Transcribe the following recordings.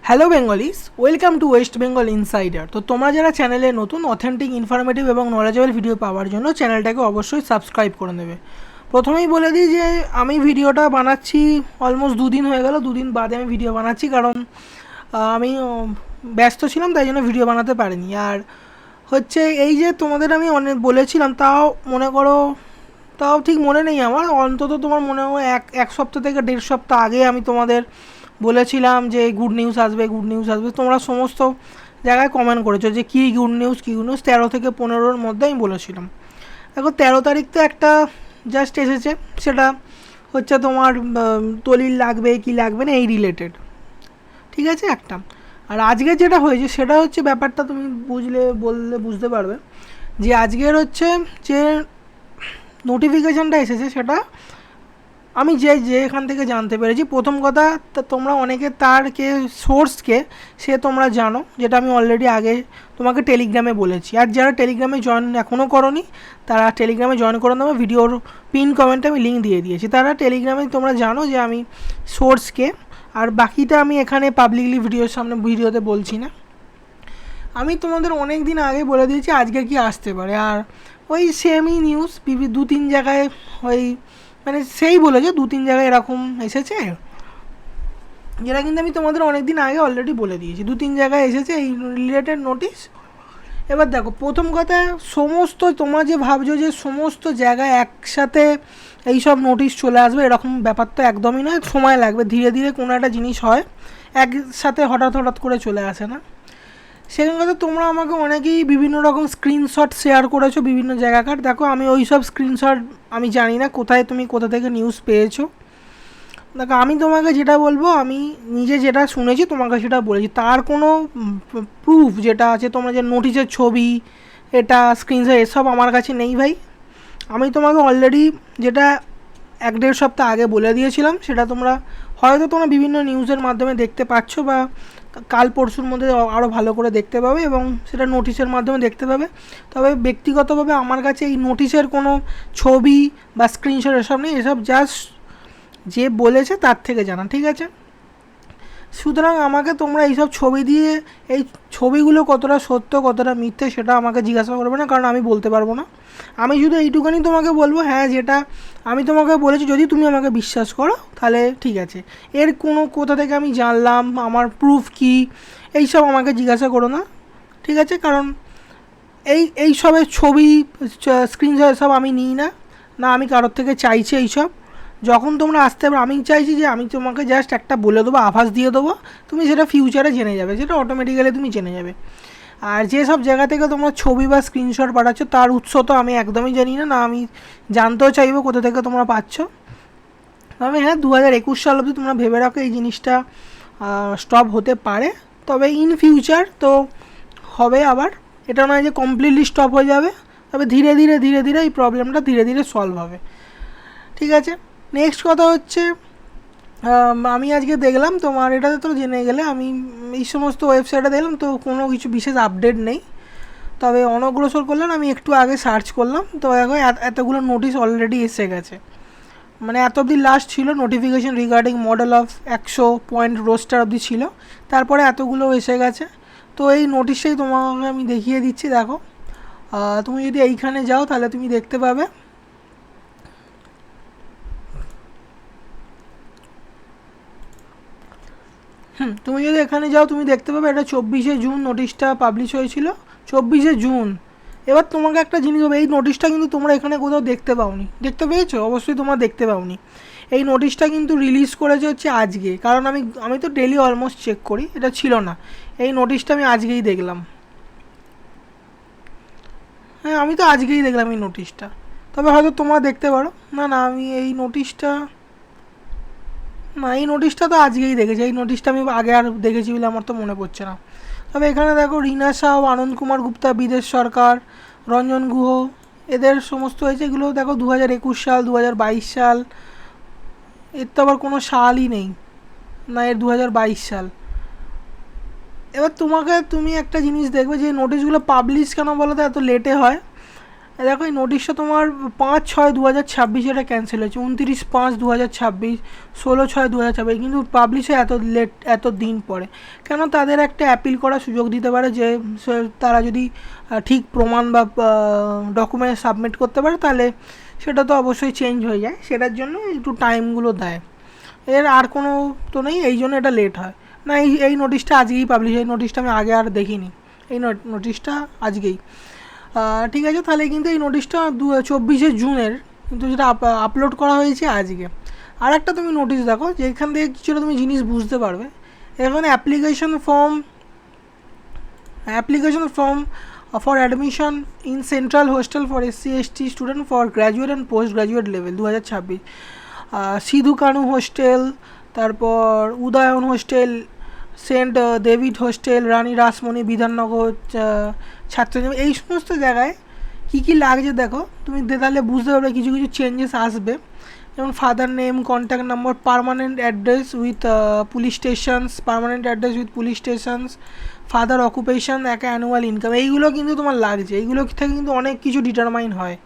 Hello Bengalese, welcome to West Bengal insider. তো তোমরা যারা চ্যানেলে নতুন, অথেন্টিক, ইনফরমেটিভ এবং নলেজেবল ভিডিও পাওয়ার জন্য চ্যানেলটাকে অবশ্যই সাবস্ক্রাইব করে নেবে। প্রথমেই বলে দিই যে আমি ভিডিওটা বানাচ্ছি অলমোস্ট দুদিন হয়ে গেল, দুদিন বাদে আমি ভিডিও বানাচ্ছি, কারণ আমি ব্যস্ত ছিলাম, তাই জন্য ভিডিও বানাতে পারিনি। আর হচ্ছে এই যে তোমাদের আমি অনেক বলেছিলাম, তাও ঠিক মনে নেই আমার, অন্তত তোমার মনে হয় এক সপ্তাহ থেকে দেড় সপ্তাহ আগে আমি তোমাদের বলেছিলাম যে গুড নিউজ আসবে, গুড নিউজ আসবে। তোমরা সমস্ত জায়গায় কমেন্ট করেছো যে কী গুড নিউজ, কী গুড নিউজ। 13 থেকে 15-র মধ্যে আমি বলেছিলাম। দেখো 13 তারিখ তো একটা জাস্ট এসেছে, সেটা হচ্ছে তোমার দলিল লাগবে কি লাগবে না এই রিলেটেড, ঠিক আছে একটা। আর আজকে যেটা হয়েছে সেটা হচ্ছে ব্যাপারটা তুমি বললে বুঝতে পারবে যে আজকের হচ্ছে যে নোটিফিকেশানটা এসেছে সেটা আমি এখান থেকে জানতে পেরেছি। প্রথম কথা, তোমরা অনেকে সোর্সকে সে তোমরা জানো, যেটা আমি অলরেডি আগে তোমাকে টেলিগ্রামে বলেছি। আর যারা টেলিগ্রামে জয়েন এখনও করোনি তারা টেলিগ্রামে জয়েন করে নেবে, ভিডিওর পিন কমেন্টে আমি লিঙ্ক দিয়ে দিয়েছি। তারা টেলিগ্রামে তোমরা জানো যে আমি সোর্সকে, আর বাকিটা আমি এখানে পাবলিকলি ভিডিওতে বলছি না। আমি তোমাদের অনেক দিন আগে বলে দিয়েছি আজকে কি আসতে পারে, আর ওই সেমই নিউজ 2-3 জায়গায় ওই মানে সেই বলেছে 2-3 জায়গায় এরকম এসেছে, যেটা কিন্তু আমি তোমাদের অনেক দিন আগে অলরেডি বলে দিয়েছি। 2-3 জায়গায় এসেছে এই রিলেটেড নোটিশ। এবার দেখো, প্রথম কথা, তোমরা যে ভাবছো যে সমস্ত জায়গায় একসাথে এইসব নোটিশ চলে আসবে, এরকম ব্যাপার তো একদমই নয়। সময় লাগবে, ধীরে ধীরে কোনো একটা জিনিস হয়, একসাথে হঠাৎ করে চলে আসে না। সেখানে কথা, তোমরা আমাকে অনেকেই বিভিন্ন রকম স্ক্রিনশট শেয়ার করেছো বিভিন্ন জায়গাকার। দেখো, আমি ওই সব স্ক্রিনশট আমি জানি না তুমি কোথা থেকে নিউজ পেয়েছো। দেখো, আমি তোমাকে যেটা বলবো, আমি নিজে যেটা শুনেছি তোমাকে সেটা বলেছি। তার কোনো প্রুফ যেটা আছে, তোমরা যে নোটিশের ছবি, এটা স্ক্রিনশট, এসব আমার কাছে নেই ভাই। আমি তোমাকে অলরেডি যেটা 1-1.5 সপ্তাহ আগে বলে দিয়েছিলাম, সেটা তোমরা বিভিন্ন নিউজের মাধ্যমে দেখতে পাচ্ছ, বা কাল পরশুর মধ্যে আরও ভালো করে দেখতে পাবে, এবং সেটা নোটিশের মাধ্যমে দেখতে পাবে। তবে ব্যক্তিগতভাবে আমার কাছে এই নোটিশের কোনো ছবি বা স্ক্রিনশট এসব নেই, এসব জাস্ট যে বলেছে তার থেকে জানা, ঠিক আছে। সুতরাং আমাকে তোমরা এইসব ছবি দিয়ে, এই ছবিগুলো কতটা সত্য কতটা মিথ্যে সেটা আমাকে জিজ্ঞাসা করবে না, কারণ আমি বলতে পারবো না। আমি শুধু এইটুখানি তোমাকে বলবো, হ্যাঁ যেটা আমি তোমাকে বলেছি যদি তুমি আমাকে বিশ্বাস করো তাহলে ঠিক আছে। এর কোনো কোথা থেকে আমি জানলাম, আমার প্রুফ কী, এইসব আমাকে জিজ্ঞাসা করো না, ঠিক আছে। কারণ এইসবের ছবি, স্ক্রিনশট সব আমি নিই না, আমি কারোর থেকে চাইছি এইসব। যখন তোমরা আসতে পারো, আমি চাইছি যে আমি তোমাকে জাস্ট একটা বলে দেবো, আভাস দিয়ে দেবো, তুমি সেটা ফিউচারে জেনে যাবে, সেটা অটোমেটিক্যালি তুমি জেনে যাবে। আর যেসব জায়গা থেকে তোমরা ছবি বা স্ক্রিনশট পাঠাচ্ছ তার উৎস তো আমি একদমই জানি না, আমি জানতেও চাইবো কোথা থেকে তোমরা পাচ্ছ। তবে হ্যাঁ, 2021 সাল অবধি তোমরা ভেবে রাখো এই জিনিসটা স্টপ হতে পারে, তবে ইন ফিউচার তো হবে আবার। এটা নয় যে কমপ্লিটলি স্টপ হয়ে যাবে, তবে ধীরে ধীরে এই প্রবলেমটা ধীরে ধীরে সলভ হবে, ঠিক আছে। নেক্সট কথা হচ্ছে, আমি আজকে দেখলাম তোমার এটাতে তো জেনে গেলে, আমি এই সমস্ত ওয়েবসাইটে দেখলাম তো কোনো কিছু বিশেষ আপডেট নেই। তবে অনগ্রসর করলেন, আমি একটু আগে সার্চ করলাম, তো দেখো এতগুলো নোটিশ অলরেডি এসে গেছে। মানে এত অবধি লাস্ট ছিল notification regarding model of 100 point roaster অবধি ছিল, তারপরে এতগুলো এসে গেছে। তো এই নোটিশটাই তোমাকে আমি দেখিয়ে দিচ্ছি। দেখো, তুমি যদি এইখানে যাও তাহলে তুমি দেখতে পাবে, তুমি যদি এখানে যাও তুমি দেখতে পাবে এটা 24শে জুন নোটিশটা পাবলিশ হয়েছিল, 24শে জুন। এবার তোমাকে একটা জিনিস হবে, এই নোটিশটা কিন্তু তোমরা এখানে কোথাও দেখতে পাওনি, দেখতে পেয়েছো? অবশ্যই তোমরা দেখতে পাওনি। এই নোটিশটা কিন্তু রিলিজ করেছে হচ্ছে আজকে, কারণ আমি তো ডেলি অলমোস্ট চেক করি, এটা ছিল না। এই নোটিশটা আমি আজকেই দেখলাম, হ্যাঁ আমি তো আজকেই দেখলাম এই নোটিশটা। তবে হয়তো তোমরা দেখতে পারো, আমি এই নোটিশটা তো আজকেই দেখেছি। এই নোটিশটা আমি আগে আর দেখেছি বলে আমার তো মনে পড়ছে না। তবে এখানে দেখো, রীনা সাউ, আনন্দ কুমার গুপ্তা, বিদেশ সরকার, রঞ্জন গুহ, এদের সমস্ত হয়েছে। এগুলো দেখো 2021 সাল, 2022 সাল, এর তো আবার কোনো সালই নেই না, এর 2022 সাল। এবার তুমি একটা জিনিস দেখবে যে নোটিশগুলো পাবলিশ কেন বলো তো এত লেটে হয়। দেখো এই নোটিশটা তোমার 5/6/2026 এটা ক্যান্সেল হয়েছে, 29/5/2026, 16/6/2026, কিন্তু পাবলিশ হয় এত লেট, এত দিন পরে। কেন? তাদের একটা অ্যাপিল করার সুযোগ দিতে পারে, যে তারা যদি ঠিক প্রমাণ বা ডকুমেন্ট সাবমিট করতে পারে তাহলে সেটা তো অবশ্যই চেঞ্জ হয়ে যায়, সেটার জন্য একটু টাইমগুলো দেয়। এর আর কোনো তো নেই, এই জন্য এটা লেট হয়। না, এই নোটিশটা আজকেই পাবলিশ, এই নোটিশটা আমি আগে আর দেখিনি, এই নোটিশটা আজকেই। ঠিক আছে, তাহলে কিন্তু এই নোটিশটা 24শে জুনের, কিন্তু যেটা আপলোড করা হয়েছে আজকে। আর একটা তুমি নোটিশ দেখো, যেখান থেকে কিছুটা তুমি জিনিস বুঝতে পারবে। এখানে application form for admission in central hostel for SC/ST student for graduate and post graduate level 2026, Sidhu Kanu hostel, তারপর Udayan hostel, Saint David hostel, Rani Rashmoni Bidhannagar ছাত্র, এই সমস্ত জায়গায় কী কী লাগছে দেখো, তুমি তাহলে বুঝতে পারবে কিছু কিছু চেঞ্জেস আসবে। যেমন father name, contact number, permanent address with police stations, father occupation, একটা অ্যানুয়াল ইনকাম, এইগুলো কিন্তু তোমার লাগছে। এইগুলো থেকে কিন্তু অনেক কিছু ডিটারমাইন হয়।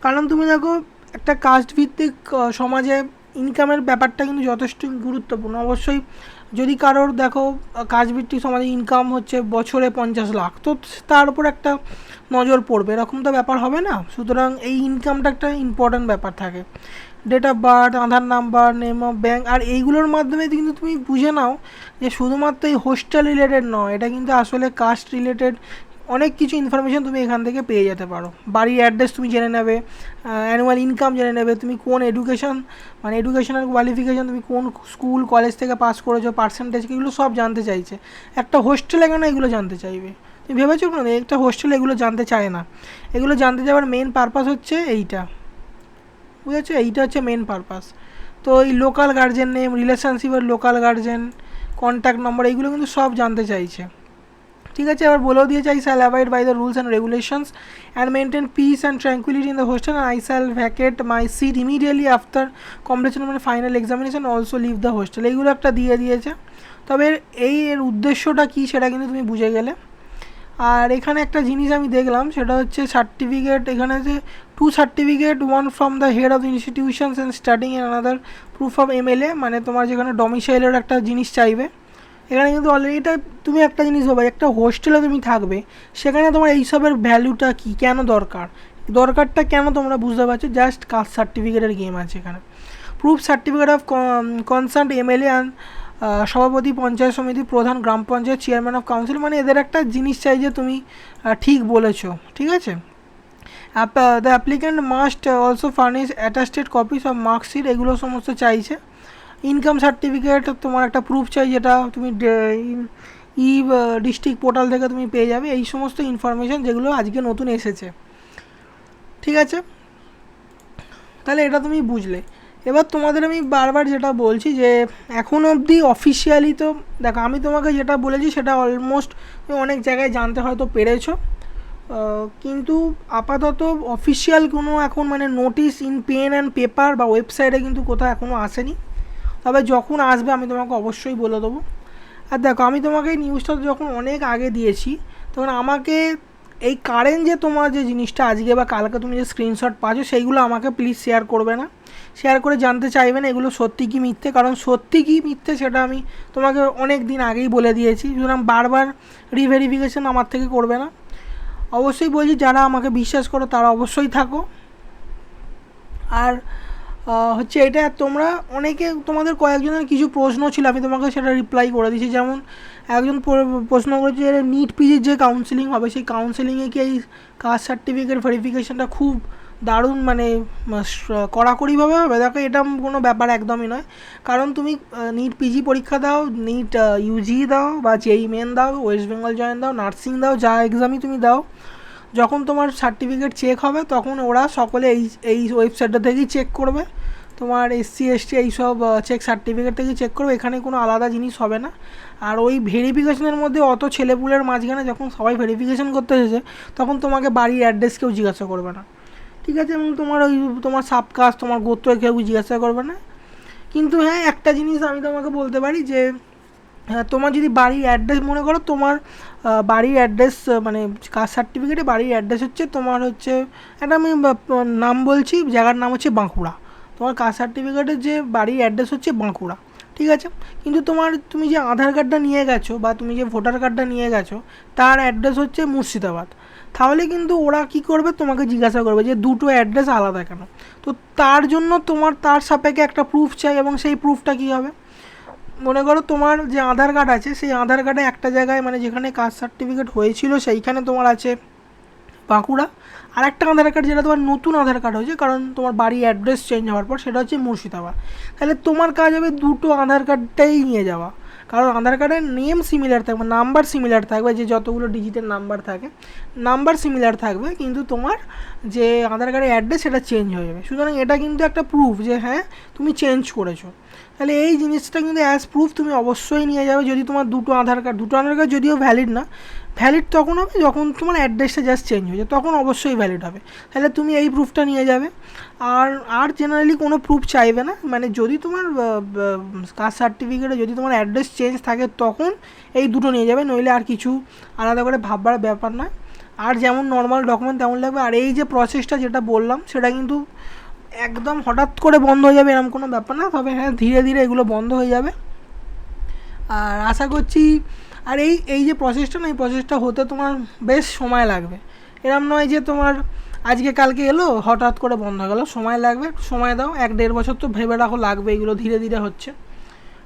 কারণ তুমি দেখো, একটা কাস্ট ভিত্তিক সমাজে ইনকামের ব্যাপারটা কিন্তু যথেষ্ট গুরুত্বপূর্ণ। অবশ্যই যদি কারোর দেখো কাস্ট ভিত্তিক সমাজে ইনকাম হচ্ছে বছরে 50 লাখ, তো তার উপর একটা নজর পড়বে, এরকম তো ব্যাপার হবে না। সুতরাং এই ইনকামটা একটা ইম্পর্ট্যান্ট ব্যাপার থাকে। Date of birth, Aadhaar number, name of bank, আর এইগুলোর মাধ্যমে কিন্তু তুমি বুঝে নাও যে শুধুমাত্র এই হোস্টেল রিলেটেড নয়, এটা কিন্তু আসলে কাস্ট রিলেটেড অনেক কিছু ইনফরমেশান তুমি এখান থেকে পেয়ে যেতে পারো। বাড়ির অ্যাড্রেস তুমি জেনে নেবে, অ্যানুয়াল ইনকাম জেনে নেবে, তুমি কোন এডুকেশনাল কোয়ালিফিকেশান, তুমি কোন স্কুল কলেজ থেকে পাস করেছো, পার্সেন্টেজ, এগুলো সব জানতে চাইছে। একটা হোস্টেলে কেন এগুলো জানতে চাইবে? তুমি ভেবেছো না? একটা হোস্টেলে এগুলো জানতে চায় না। এগুলো জানতে যাওয়ার মেন পারপাস হচ্ছে এইটা, বুঝেছো? এইটা হচ্ছে মেন পারপাস। তো এই লোকাল গার্জেন নেম, রিলেশনশিপের লোকাল গার্জেন, কন্ট্যাক্ট নম্বর, এইগুলো কিন্তু সব জানতে চাইছে। ঠিক আছে, এবার বলেও দিয়েছে, I shall abide by the rules and regulations and maintain peace and tranquillity in the hostel, and I shall vacate my seat immediately after completion মানে final examination, also leave the hostel. এইগুলো একটা দিয়ে দিয়েছে। তবে এর উদ্দেশ্যটা কী সেটা কিন্তু তুমি বুঝে গেলে। আর এখানে একটা জিনিস আমি দেখলাম, সেটা হচ্ছে সার্টিফিকেট। এখানে যে 2 certificate, 1 from the head of institutions and studying and another proof of MLA, মানে তোমার যেখানে ডমিসাইলের একটা জিনিস চাইবে। এখানে কিন্তু অলরেডি এটা তুমি একটা জিনিস ভাবো, একটা হোস্টেলে তুমি থাকবে, সেখানে তোমার এইসবের ভ্যালুটা কী, কেন দরকারটা কেন তোমরা বুঝতে পারছো। জাস্ট কাস্ট সার্টিফিকেটের গেম আছে এখানে। Proof certificate of concern MLA and সভাপতি, পঞ্চায়েত সমিতি প্রধান, গ্রাম পঞ্চায়েত চেয়ারম্যান অফ কাউন্সিল, মানে এদের একটা জিনিস চাই যে তুমি ঠিক বলেছো। ঠিক আছে, the applicant must also furnish attested copies of marksheet, এগুলো সমস্ত চাইছে। ইনকাম সার্টিফিকেট তোমার একটা প্রুফ চাই, যেটা তুমি ডিস্ট্রিক্ট পোর্টাল থেকে তুমি পেয়ে যাবে। এই সমস্ত ইনফরমেশান যেগুলো আজকে নতুন এসেছে। ঠিক আছে, তাহলে এটা তুমি বুঝলে। এবার তোমাদের আমি বারবার যেটা বলছি, যে এখন অবধি অফিসিয়ালি তো দেখো, আমি তোমাকে যেটা বলেছি সেটা অলমোস্ট অনেক জায়গায় জানতে হয়তো পেরেছো, কিন্তু আপাতত অফিসিয়াল কোনো এখন মানে notice in pen and paper বা ওয়েবসাইটে কিন্তু কোথাও এখনও আসেনি। তবে যখন আসবে আমি তোমাকে অবশ্যই বলে দেবো। আর দেখো, আমি তোমাকে এই নিউজটা যখন অনেক আগে দিয়েছি, তখন আমাকে এই কারেন্ট যে তোমার যে জিনিসটা আজকে বা কালকে তুমি যে স্ক্রিনশট পাচ্ছ, সেইগুলো আমাকে প্লিজ শেয়ার করবে না, শেয়ার করে জানতে চাইবে না এগুলো সত্যি কি মিথ্যে। কারণ সত্যি কি মিথ্যে সেটা আমি তোমাকে অনেক দিন আগেই বলে দিয়েছি, সুতরাং বারবার রিভেরিফিকেশন আমার থেকে করবে না। অবশ্যই বলছি, যারা আমাকে বিশ্বাস করো তারা অবশ্যই থাকো। আর হচ্ছে এটা, তোমরা অনেকে তোমাদের কয়েকজনের কিছু প্রশ্ন ছিল, আমি তোমাকে সেটা রিপ্লাই করে দিয়েছি। যেমন একজন প্রশ্ন করেছে যে নিট পিজির যে কাউন্সেলিং হবে, সেই কাউন্সেলিংয়ে কি এই কাস্ট সার্টিফিকেট ভেরিফিকেশানটা খুব দারুণ মানে কড়াকড়িভাবে হবে? দেখো, এটা কোনো ব্যাপার একদমই নয়। কারণ তুমি নিট পিজি পরীক্ষা দাও, নিট ইউজি দাও, বা JEE মেন দাও, ওয়েস্ট বেঙ্গল জয়েন দাও, নার্সিং দাও, যা এক্সামই তুমি দাও, যখন তোমার সার্টিফিকেট চেক হবে তখন ওরা সকলে এই ওয়েবসাইটটা থেকেই চেক করবে। তোমার SC/ST এইসব চেক সার্টিফিকেট থেকেই চেক করবে, এখানে কোনো আলাদা জিনিস হবে না। আর ওই ভেরিফিকেশনের মধ্যে অত ছেলেপুলের মাঝখানে যখন সবাই ভেরিফিকেশন করতে এসেছে, তখন তোমাকে বাড়ির অ্যাড্রেস কেউ জিজ্ঞাসা করবে না। ঠিক আছে, এবং তোমার সাবকাস্ট, তোমার গোত্র কেউ জিজ্ঞাসা করবে না। কিন্তু হ্যাঁ, একটা জিনিস আমি তোমাকে বলতে পারি, যে হ্যাঁ, তোমার যদি বাড়ির অ্যাড্রেস মনে করো, তোমার বাড়ির অ্যাড্রেস মানে কাস্ট সার্টিফিকেটে বাড়ির অ্যাড্রেস হচ্ছে তোমার হচ্ছে একটা আমি নাম বলছি, জায়গার নাম হচ্ছে বাঁকুড়া। তোমার কাস্ট সার্টিফিকেটের যে বাড়ির অ্যাড্রেস হচ্ছে বাঁকুড়া, ঠিক আছে? কিন্তু তুমি যে আধার কার্ডটা নিয়ে গেছো বা তুমি যে ভোটার কার্ডটা নিয়ে গেছো তার অ্যাড্রেস হচ্ছে মুর্শিদাবাদ, তাহলে কিন্তু ওরা কী করবে, তোমাকে জিজ্ঞাসা করবে যে দুটো অ্যাড্রেস আলাদা কেন। তো তার জন্য তোমার তার সাপেক্ষে একটা প্রুফ চাই, এবং সেই প্রুফটা কী হবে, মনে করো তোমার যে আধার কার্ড আছে সেই আধার কার্ডে একটা জায়গায় মানে যেখানে কাস্ট সার্টিফিকেট হয়েছিল সেইখানে তোমার আছে বাঁকুড়া, আর একটা আধার কার্ড যেটা তোমার নতুন আধার কার্ড হয়েছে কারণ তোমার বাড়ি অ্যাড্রেস চেঞ্জ হওয়ার পর, সেটা হচ্ছে মুর্শিদাবাদ। তাহলে তোমার কাজ হবে দুটো আধার কার্ডটাই নিয়ে যাওয়া, কারণ আধার কার্ডের নেম সিমিলার থাকবে, নাম্বার সিমিলার থাকবে, যে যতগুলো ডিজিটের নাম্বার থাকে নাম্বার সিমিলার থাকবে, কিন্তু তোমার যে আধার কার্ডের অ্যাড্রেস সেটা চেঞ্জ হয়ে যাবে। সুতরাং এটা কিন্তু একটা প্রুফ যে হ্যাঁ তুমি চেঞ্জ করেছো। তাহলে এই জিনিসটা কিন্তু অ্যাজ প্রুফ তুমি অবশ্যই নিয়ে যাবে। যদি তোমার দুটো আধার কার্ড যদিও ভ্যালিড না, ভ্যালিড তখন হবে যখন তোমার অ্যাড্রেসটা জাস্ট চেঞ্জ হয়েছে, তখন অবশ্যই ভ্যালিড হবে। তাহলে তুমি এই প্রুফটা নিয়ে যাবে। আর জেনারেলি কোনো প্রুফ চাইবে না, মানে যদি তোমার কাস্ট সার্টিফিকেটে যদি তোমার অ্যাড্রেস চেঞ্জ থাকে তখন এই দুটো নিয়ে যাবে, নইলে আর কিছু আলাদা করে ভাববার ব্যাপার নয়। আর যেমন নর্মাল ডকুমেন্ট তেমন লাগবে। আর এই যে প্রসেসটা যেটা বললাম সেটা কিন্তু একদম হঠাৎ করে বন্ধ হয়ে যাবে এরকম কোনো ব্যাপার না, তবে হ্যাঁ ধীরে ধীরে এগুলো বন্ধ হয়ে যাবে। আর আশা করছি, আর এই যে প্রসেসটা না, এই প্রসেসটা হতে তোমার বেশ সময় লাগবে। এরম নয় যে তোমার আজকে কালকে এলো হঠাৎ করে বন্ধ হয়ে গেল, সময় লাগবে। সময় দাও, 1-1.5 বছর তো ভেবে রাখো লাগবে, এগুলো ধীরে ধীরে হচ্ছে।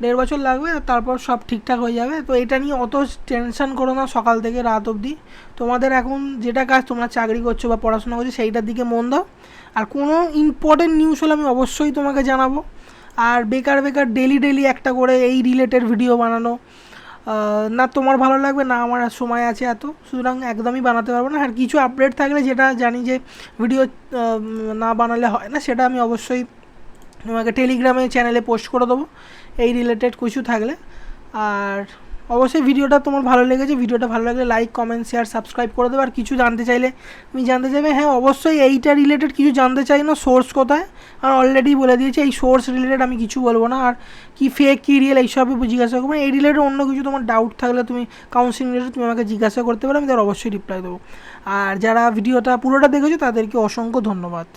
1.5 বছর লাগবে, তারপর সব ঠিকঠাক হয়ে যাবে। তো এটা নিয়ে অত টেনশন করো না সকাল থেকে রাত অবধি। তোমাদের এখন যেটা কাজ, তোমরা চাকরি করছো বা পড়াশোনা করছো সেইটার দিকে মন দাও। আর কোনো ইম্পর্টেন্ট নিউজ হলে আমি অবশ্যই তোমাকে জানাবো। আর বেকার ডেলি একটা করে এই রিলেটেড ভিডিও বানানো না তোমার ভালো লাগবে, না আমার সময় আছে এত, সুতরাং একদমই বানাতে পারবো না। আর কিছু আপডেট থাকলে, যেটা জানি যে ভিডিও না বানালে হয় না, সেটা আমি অবশ্যই তোমাকে টেলিগ্রামে চ্যানেলে পোস্ট করে দেবো এই রিলেটেড কিছু থাকলে। আর অবশ্যই ভিডিওটা তোমার ভালো লেগেছে, ভিডিওটা ভালো লাগলে লাইক কমেন্ট শেয়ার সাবস্ক্রাইব করে দেবে। আর কিছু জানতে চাইলে তুমি জানতে চাইবে, হ্যাঁ অবশ্যই এইটা রিলেটেড কিছু জানতে চাই না, সোর্স কোথায়, আর অলরেডি বলে দিয়েছি এই সোর্স রিলেটেড আমি কিছু বলবো না। আর কি ফেক কি রিয়েল এইসবই জিজ্ঞাসা করবো। এই রিলেটেড অন্য কিছু তোমার ডাউট থাকলে তুমি কাউন্সিলিং রিলেটেড তুমি আমাকে জিজ্ঞাসা করতে পারো, আমি তার অবশ্যই রিপ্লাই দেবো। আর যারা ভিডিওটা পুরোটা দেখেছো তাদেরকে অসংখ্য ধন্যবাদ।